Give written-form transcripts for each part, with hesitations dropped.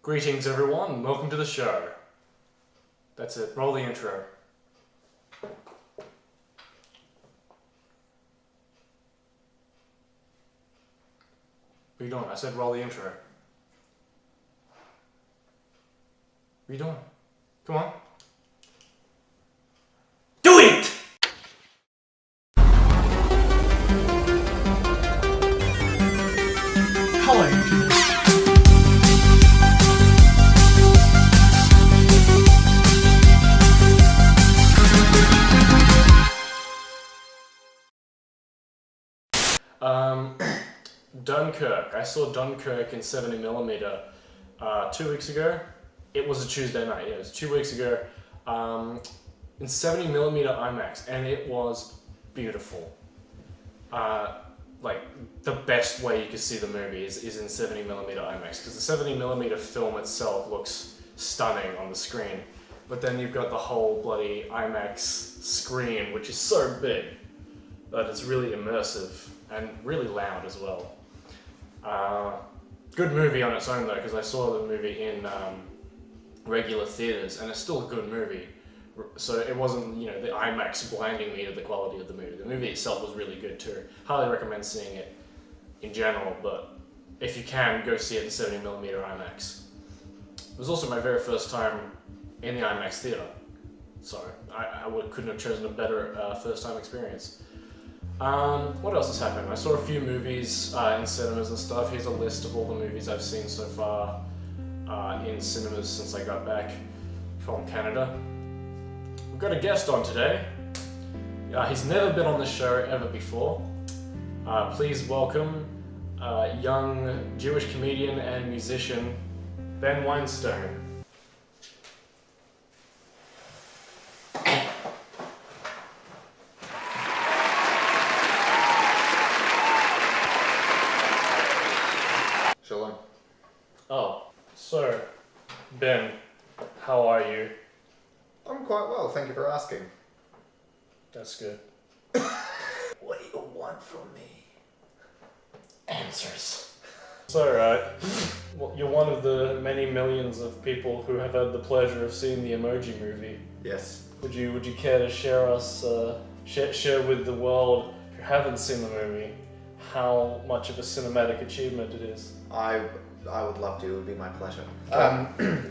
Greetings everyone, and welcome to the show. That's it, roll the intro. What are you doing? I said roll the intro. What are you doing? Come on. Do it! Hello, YouTubers. Dunkirk. I saw Dunkirk in 70mm 2 weeks ago. It was a Tuesday night, yeah, it was 2 weeks ago. In 70mm IMAX, and it was beautiful. Like, the best way you could see the movie is in 70mm IMAX, because the 70mm film itself looks stunning on the screen, but then you've got the whole bloody IMAX screen, which is so big that it's really immersive and really loud as well. Good movie on its own though, because I saw the movie in regular theaters, and it's still a good movie. So it wasn't, you know, the IMAX blinding me to the quality of the movie. The movie itself was really good too. Highly recommend seeing it in general, but if you can, go see it in 70mm IMAX. It was also my very first time in the IMAX theater, so I couldn't have chosen a better first time experience. What else has happened? I saw a few movies in cinemas and stuff. Here's a list of all the movies I've seen so far in cinemas since I got back from Canada. We've got a guest on today. He's never been on the show ever before. Please welcome young Jewish comedian and musician Ben Weinstein. Shalom. Oh, so Ben, how are you? I'm quite well, thank you for asking. That's good. What do you want from me? Answers. So, well, you're one of the many millions of people who have had the pleasure of seeing the Emoji Movie. Yes. Would you care to share with the world who haven't seen the movie how much of a cinematic achievement it is? I would love to, it would be my pleasure.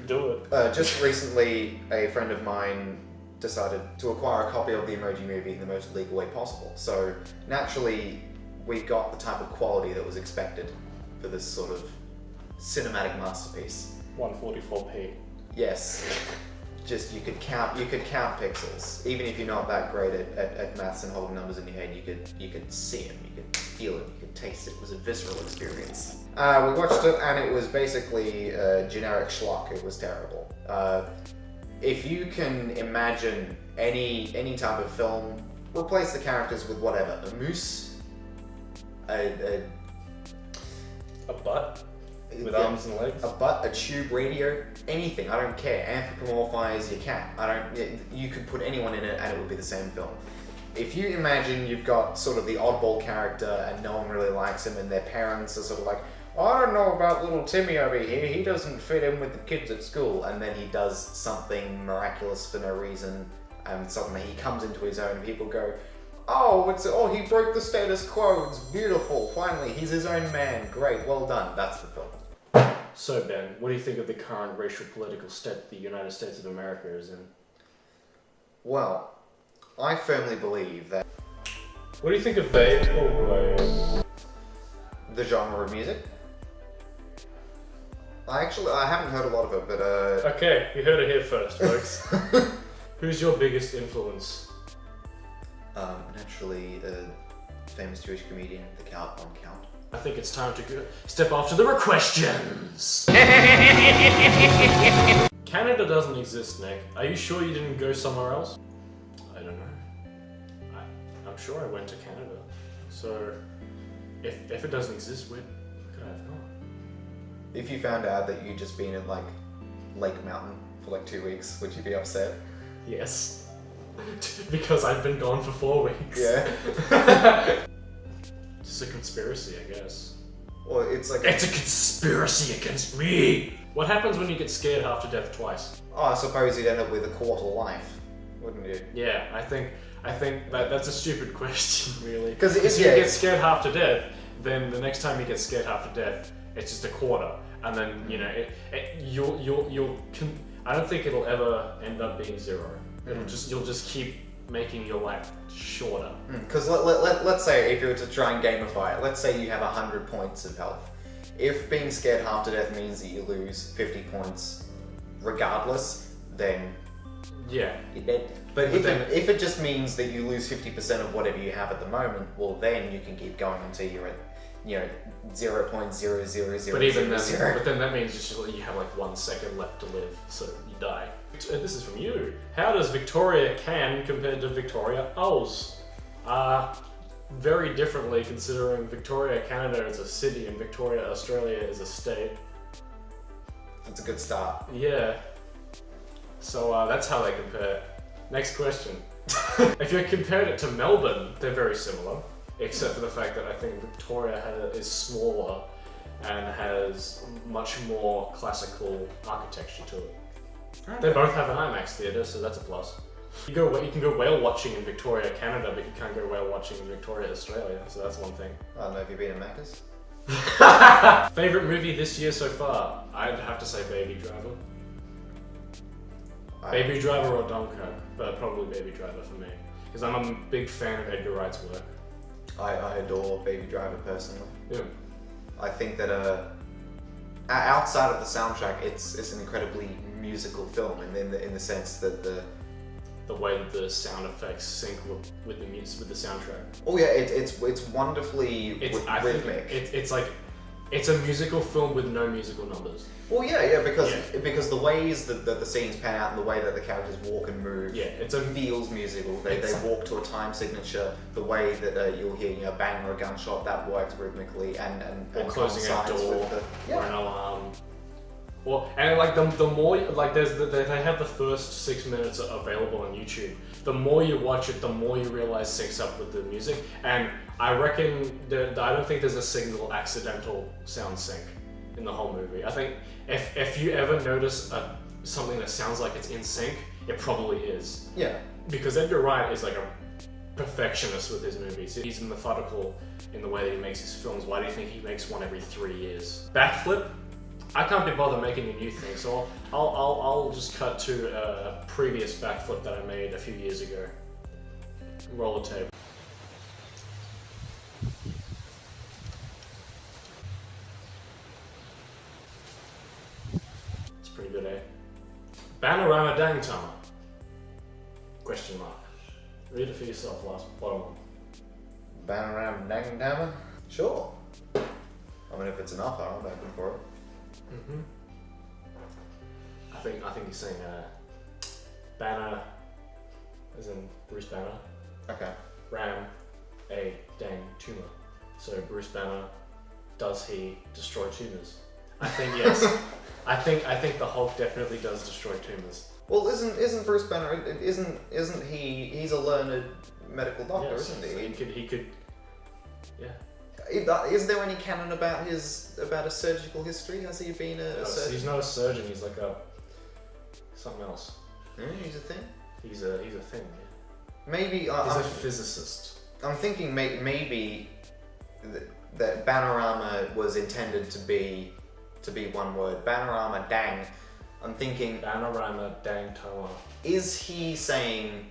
Do it. Just recently, a friend of mine decided to acquire a copy of the Emoji Movie in the most legal way possible. So, naturally, we got the type of quality that was expected for this sort of cinematic masterpiece. 144p. Yes. Just, you could count pixels. Even if you're not that great at maths and holding numbers in your head, you could see them, you could feel it, you could taste it. It was a visceral experience. We watched it, and it was basically generic schlock. It was terrible. If you can imagine any type of film, replace the characters with whatever. A moose, a butt with arms and legs. A butt, a tube radio, anything. I don't care. Anthropomorphize your cat. You could put anyone in it, and it would be the same film. If you imagine you've got sort of the oddball character, and no one really likes him, and their parents are sort of like, I don't know about little Timmy over here, he doesn't fit in with the kids at school, and then he does something miraculous for no reason, and suddenly he comes into his own, and people go, oh, he broke the status quo, it's beautiful, finally, he's his own man, great, well done, that's the film. So Ben, what do you think of the current racial political state the United States of America is in? Well, I firmly believe that... What do you think of vaporwave? The genre of music? I haven't heard a lot of it, but Okay, you heard it here first, folks. Who's your biggest influence? Naturally, famous Jewish comedian, the Count on Count. I think it's time to step off to the questions. Canada doesn't exist, Nick. Are you sure you didn't go somewhere else? I don't know. I'm sure I went to Canada. So, if it doesn't exist, where could I have gone? If you found out that you'd just been at like Lake Mountain for like 2 weeks, would you be upset? Yes. Because I've been gone for 4 weeks. Yeah. Just a conspiracy, I guess. Or it's like It's a conspiracy against me! What happens when you get scared half to death twice? oh, I suppose you'd end up with a quarter life, wouldn't you? Yeah, I think that's a stupid question, really. 'Cause it is- if yeah, you get it's- scared half to death, then the next time you get scared half to death, it's just a quarter, and then you know I don't think it'll ever end up being zero. You'll just keep making your life shorter. Because let's say if you were to try and gamify it, let's say you have 100 points of health. If being scared half to death means that you lose 50 points regardless, then Yeah. you're dead. But if it just means that you lose 50% of whatever you have at the moment, well then you can keep going until you're at, 0.00000. But even then, that means you have like 1 second left to live, so you die. This is from you. How does Victoria Can compare to Victoria Oz? Very differently, considering Victoria, Canada is a city and Victoria, Australia is a state. That's a good start. Yeah. So that's how they compare. Next question. If you compared it to Melbourne, they're very similar, except for the fact that I think Victoria is smaller and has much more classical architecture to it. They both have an IMAX theatre, so that's a plus. You can go whale watching in Victoria, Canada, but you can't go whale watching in Victoria, Australia, so that's one thing. I don't know, have you been to Macca's? Favourite movie this year so far? I'd have to say Baby Driver. Baby Driver or Dunkirk, but probably Baby Driver for me. Because I'm a big fan of Edgar Wright's work. I adore Baby Driver personally. Yeah. I think that outside of the soundtrack, it's an incredibly musical film, and in the sense that the way that the sound effects sync with the music, with the soundtrack. Oh yeah, it's wonderfully rhythmic. It's a musical film with no musical numbers. Well, yeah, because the ways that the scenes pan out and the way that the characters walk and move, feels musical. They walk to a time signature. The way that you'll hear a bang or a gunshot, that works rhythmically, and closing a door or an alarm. Well, and like the more they have the first 6 minutes available on YouTube. The more you watch it, the more you realize syncs up with the music. And I reckon I don't think there's a single accidental sound sync in the whole movie. I think if you ever notice something that sounds like it's in sync, it probably is. Yeah. Because Edgar Wright is like a perfectionist with his movies. He's methodical in the way that he makes his films. Why do you think he makes one every 3 years? Backflip? I can't be bothered making a new thing, so I'll just cut to a previous backflip that I made a few years ago. Roll the tape. It's pretty good, eh? Panorama Dang Tama? Question mark. Read it for yourself, bottom one. Panorama Dang Tama? Sure. I mean, if it's enough, I'm open for it. Mm-hmm. I think he's saying Banner, as in Bruce Banner. Okay. Ram a dang tumor. So Bruce Banner, does he destroy tumors? I think yes. I think the Hulk definitely does destroy tumors. Well, isn't Bruce Banner? Isn't he? He's a learned medical doctor, Yes, isn't he? So he could. Yeah. Is there any canon about a surgical history? Has he been a surgeon? He's not a surgeon. He's like something else. He's a thing. He's a thing. Yeah. Maybe he's a physicist. I'm thinking maybe that Panorama was intended to be one word. Panorama Dang. I'm thinking Panorama Dang Tama. Is he saying,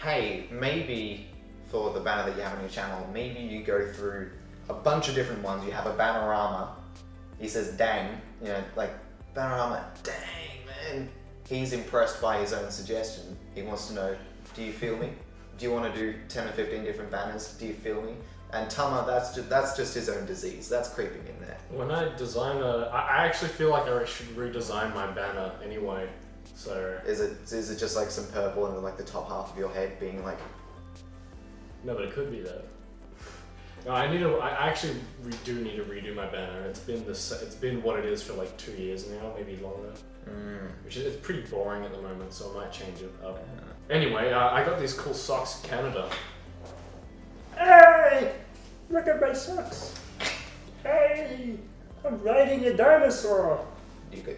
hey, maybe for the banner that you have on your channel, maybe you go through a bunch of different ones. You have a Panorama. He says, dang, like Panorama, dang, man. He's impressed by his own suggestion. He wants to know, do you feel me? Do you want to do 10 or 15 different banners? Do you feel me? And Tama, that's just his own disease. That's creeping in there. When I design I actually feel like I should redesign my banner anyway. So is it just like some purple and then like the top half of your head being like? No, but it could be that. No, I actually do need to redo my banner. It's been what it is for like 2 years now, maybe longer. It's pretty boring at the moment, so I might change it up. Anyway, I got these cool socks in Canada. Hey! Look at my socks! Hey, I'm riding a dinosaur.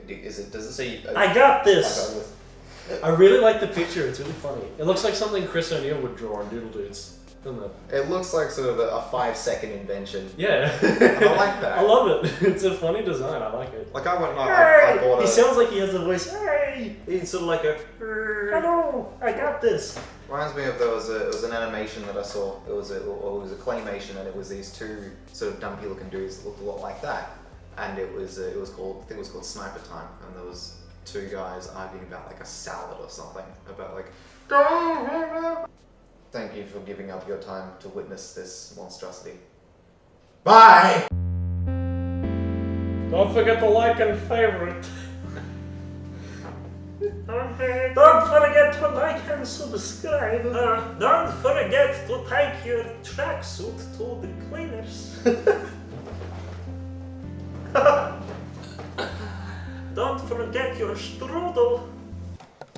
Does it say? I got this. this. I really like the picture. It's really funny. It looks like something Chris O'Neill would draw on Doodle Dudes, doesn't it? It looks like sort of a 5-second invention. Yeah. I like that. I love it. It's a funny design. I like it. Like I went, I bought He a. sounds like he has the voice. Hey, he's sort of like a. Hello, I got this. Reminds me of it was an animation that I saw. It was a claymation, and it was these two sort of dumpy looking dudes that looked a lot like that. And it was called, I think it was called Sniper Time, and there was two guys arguing about like a salad or something, about like. Thank you for giving up your time to witness this monstrosity. Bye. Don't forget to like and favorite. Don't forget to like and subscribe. Don't forget to take your tracksuit to the cleaners. Don't forget your strudel.